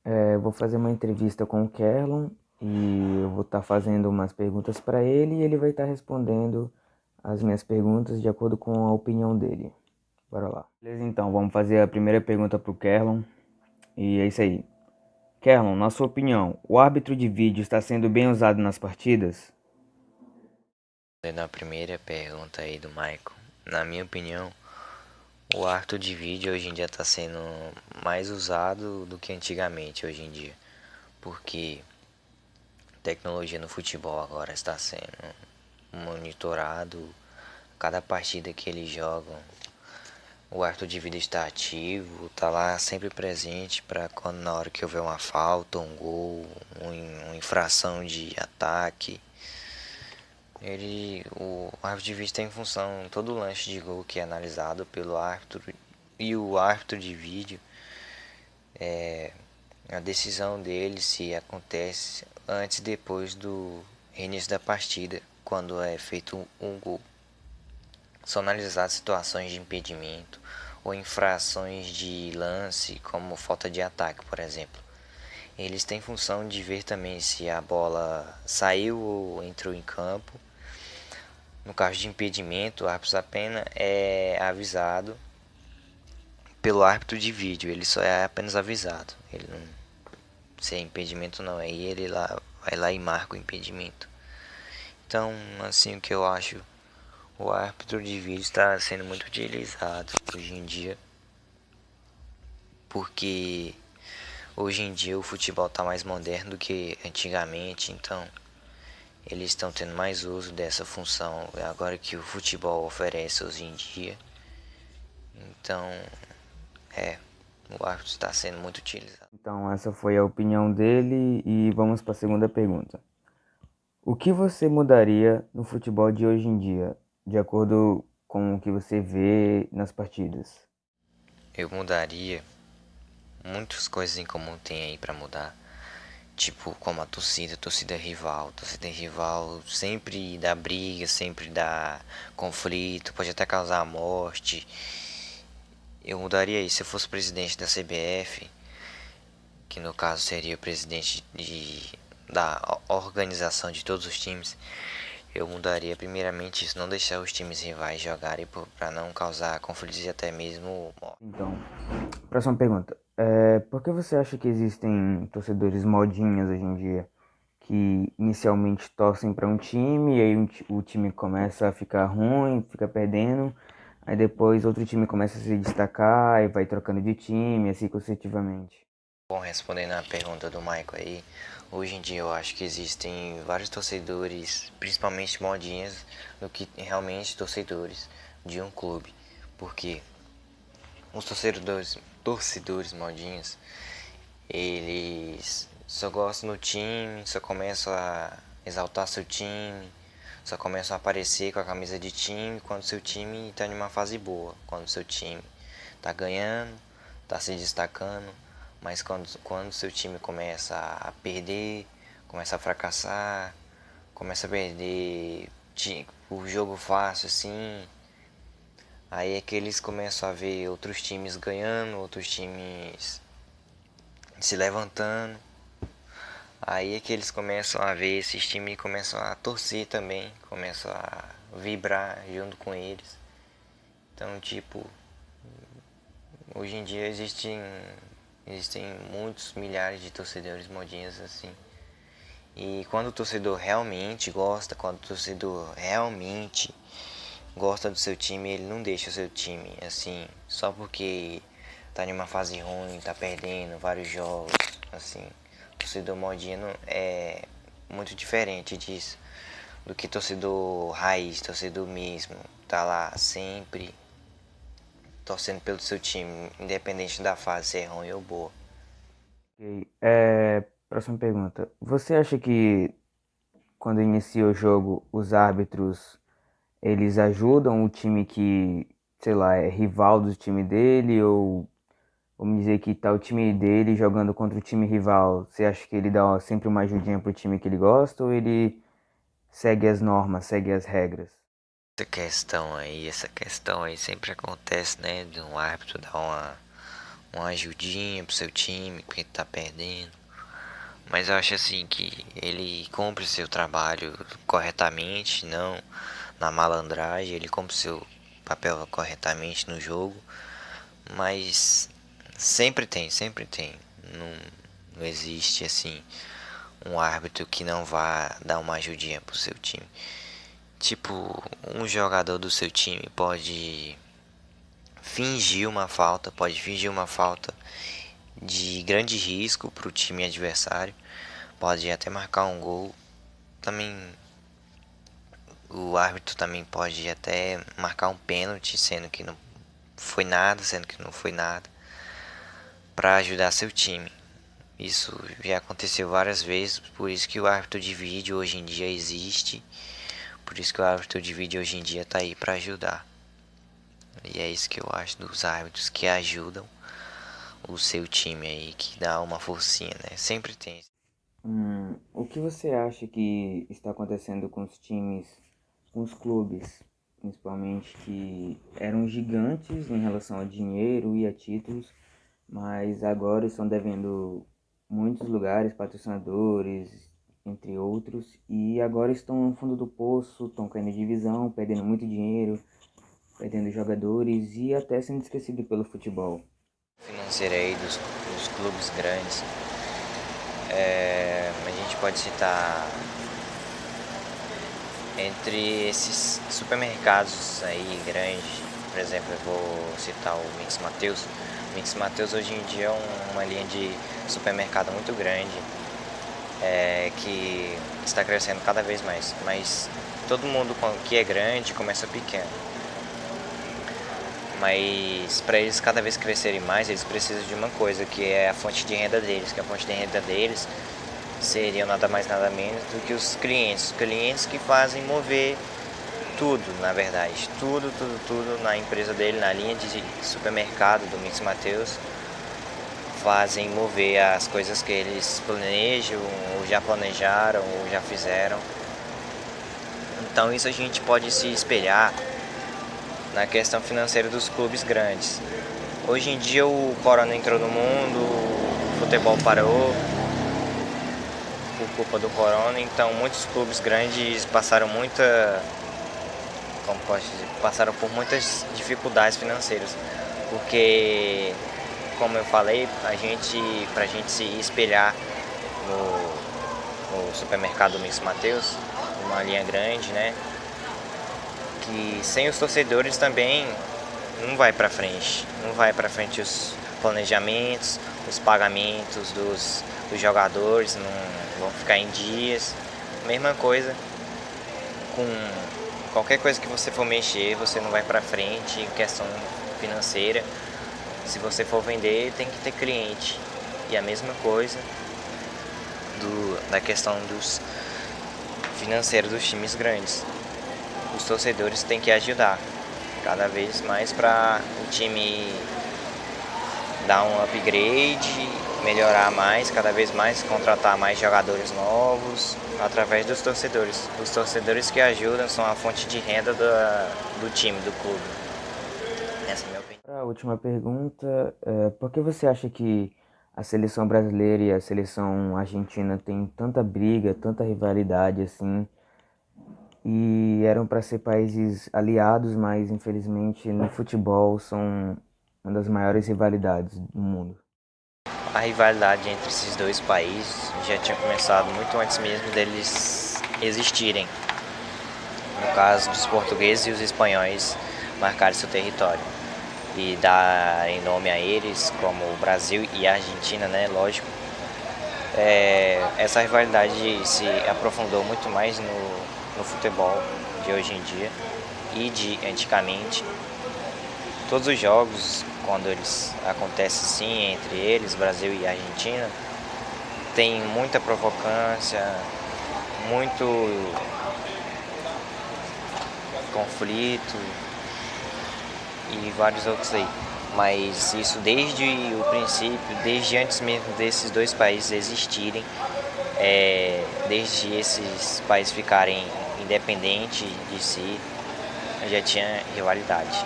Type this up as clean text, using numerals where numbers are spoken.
Eu vou fazer uma entrevista com o Kerlon e eu vou estar fazendo umas perguntas para ele e ele vai estar respondendo as minhas perguntas de acordo com a opinião dele. Bora lá. Beleza, então, vamos fazer a primeira pergunta pro Kerlon e é isso aí. Kerlon, na sua opinião, o árbitro de vídeo está sendo bem usado nas partidas? Na primeira pergunta aí do Michael, na minha opinião, o árbitro de vídeo hoje em dia está sendo mais usado do que antigamente hoje em dia, porque a tecnologia no futebol agora está sendo monitorado, cada partida que eles jogam, o árbitro de vídeo está ativo, está lá sempre presente para quando na hora que houver uma falta, um gol, uma infração de ataque. O árbitro de vídeo tem função em todo lance de gol que é analisado pelo árbitro, e o árbitro de vídeo, a decisão dele se acontece antes e depois do início da partida, quando é feito um gol. São analisadas situações de impedimento ou infrações de lance, como falta de ataque, por exemplo. Eles têm função de ver também se a bola saiu ou entrou em campo. No caso de impedimento, o árbitro apenas é avisado pelo árbitro de vídeo, ele só é apenas avisado. Ele não, se é impedimento não, aí ele lá vai lá e marca o impedimento. Então, assim, o que eu acho, o árbitro de vídeo está sendo muito utilizado hoje em dia, porque hoje em dia o futebol está mais moderno do que antigamente, então eles estão tendo mais uso dessa função agora que o futebol oferece hoje em dia. Então, é, o árbitro está sendo muito utilizado. Então, essa foi a opinião dele e vamos para a segunda pergunta. O que você mudaria no futebol de hoje em dia, de acordo com o que você vê nas partidas? Eu mudaria muitas coisas em comum tem aí para mudar. Tipo, como torcida rival sempre dá briga, sempre dá conflito, pode até causar morte. Eu mudaria isso se eu fosse presidente da CBF, que no caso seria o presidente da organização de todos os times. Eu mudaria primeiramente isso, não deixar os times rivais jogarem para não causar conflitos e até mesmo morte. Então, próxima pergunta. Por que você acha que existem torcedores modinhas hoje em dia que inicialmente torcem para um time e aí o time começa a ficar ruim, fica perdendo, aí depois outro time começa a se destacar e vai trocando de time, assim consecutivamente? Bom, respondendo a pergunta do Michael aí, hoje em dia eu acho que existem vários torcedores, principalmente modinhas, do que realmente torcedores de um clube. Porque os torcedores modinhos, eles só gostam do time, só começam a exaltar seu time, só começam a aparecer com a camisa de time quando seu time está em uma fase boa, quando seu time está ganhando, está se destacando, mas quando seu time começa a perder, começa a fracassar, começa a perder o jogo fácil assim, aí é que eles começam a ver outros times ganhando, outros times se levantando. Aí é que eles começam a ver esses times e começam a torcer também, começam a vibrar junto com eles. Então, tipo, hoje em dia existem muitos milhares de torcedores modinhos assim. E quando o torcedor realmente gosta, quando o torcedor realmente gosta do seu time, ele não deixa o seu time assim, só porque tá em uma fase ruim, tá perdendo vários jogos, assim. O torcedor modino é muito diferente disso, do que torcedor raiz, torcedor mesmo, tá lá sempre torcendo pelo seu time, independente da fase ser ruim ou boa. Ok. Próxima pergunta. Você acha que quando inicia o jogo, os árbitros eles ajudam o time que, sei lá, é rival do time dele ou vamos dizer que tá o time dele jogando contra o time rival, você acha que ele dá sempre uma ajudinha pro time que ele gosta ou ele segue as normas, segue as regras? Essa questão aí sempre acontece, né? De um árbitro dar uma ajudinha pro seu time, porque tá perdendo. Mas eu acho assim que ele cumpre seu trabalho corretamente, não na malandragem, ele cumpre seu papel corretamente no jogo, mas sempre tem. Não, não existe assim um árbitro que não vá dar uma ajudinha pro seu time. Tipo, um jogador do seu time pode fingir uma falta de grande risco para o time adversário, pode até marcar um gol. Também o árbitro também pode até marcar um pênalti, sendo que não foi nada, para ajudar seu time. Isso já aconteceu várias vezes, por isso que o árbitro de vídeo hoje em dia existe, por isso que o árbitro de vídeo hoje em dia tá aí para ajudar. E é isso que eu acho dos árbitros que ajudam o seu time aí, que dá uma forcinha, né? Sempre tem. O que você acha que está acontecendo com os times, com os clubes, principalmente que eram gigantes em relação a dinheiro e a títulos, mas agora estão devendo muitos lugares, patrocinadores, entre outros, e agora estão no fundo do poço, estão caindo de divisão, perdendo muito dinheiro, perdendo jogadores e até sendo esquecido pelo futebol. Financeira aí dos clubes grandes. A gente pode citar entre esses supermercados aí grandes, por exemplo, eu vou citar o Mix Mateus. O Mix Mateus hoje em dia é uma linha de supermercado muito grande, que está crescendo cada vez mais. Mas todo mundo que é grande começa pequeno. Mas para eles cada vez crescerem mais, eles precisam de uma coisa, que é a fonte de renda deles, que a fonte de renda deles seriam nada mais nada menos do que os clientes que fazem mover tudo, na verdade, tudo na empresa dele, na linha de supermercado do Mix Mateus, fazem mover as coisas que eles planejam, ou já planejaram, ou já fizeram. Então isso a gente pode se espelhar na questão financeira dos clubes grandes. Hoje em dia o corona entrou no mundo, o futebol parou por culpa do corona, então muitos clubes grandes passaram por muitas dificuldades financeiras, porque como eu falei, pra gente se espelhar no supermercado Mix Mateus, uma linha grande, né? Que sem os torcedores também não vai para frente. Não vai para frente os planejamentos, os pagamentos dos jogadores não vão ficar em dias. Mesma coisa com qualquer coisa que você for mexer, você não vai para frente em questão financeira. Se você for vender, tem que ter cliente. E a mesma coisa da questão dos financeiros dos times grandes. Os torcedores têm que ajudar cada vez mais para o time dar um upgrade, melhorar mais, cada vez mais, contratar mais jogadores novos através dos torcedores. Os torcedores que ajudam são a fonte de renda do time, do clube. Essa é a minha opinião. Para a última pergunta, por que você acha que a seleção brasileira e a seleção argentina têm tanta briga, tanta rivalidade assim? E eram para ser países aliados, mas infelizmente no futebol são uma das maiores rivalidades do mundo. A rivalidade entre esses dois países já tinha começado muito antes mesmo deles existirem. No caso dos portugueses e os espanhóis marcarem seu território e dar em nome a eles como o Brasil e a Argentina, né? Lógico. Essa rivalidade se aprofundou muito mais no futebol de hoje em dia e de antigamente. Todos os jogos, quando eles acontecem sim entre eles, Brasil e Argentina, tem muita provocância, muito conflito e vários outros aí. Mas isso desde o princípio, desde antes mesmo desses dois países existirem, desde esses países ficarem independentes de si, já tinha rivalidade.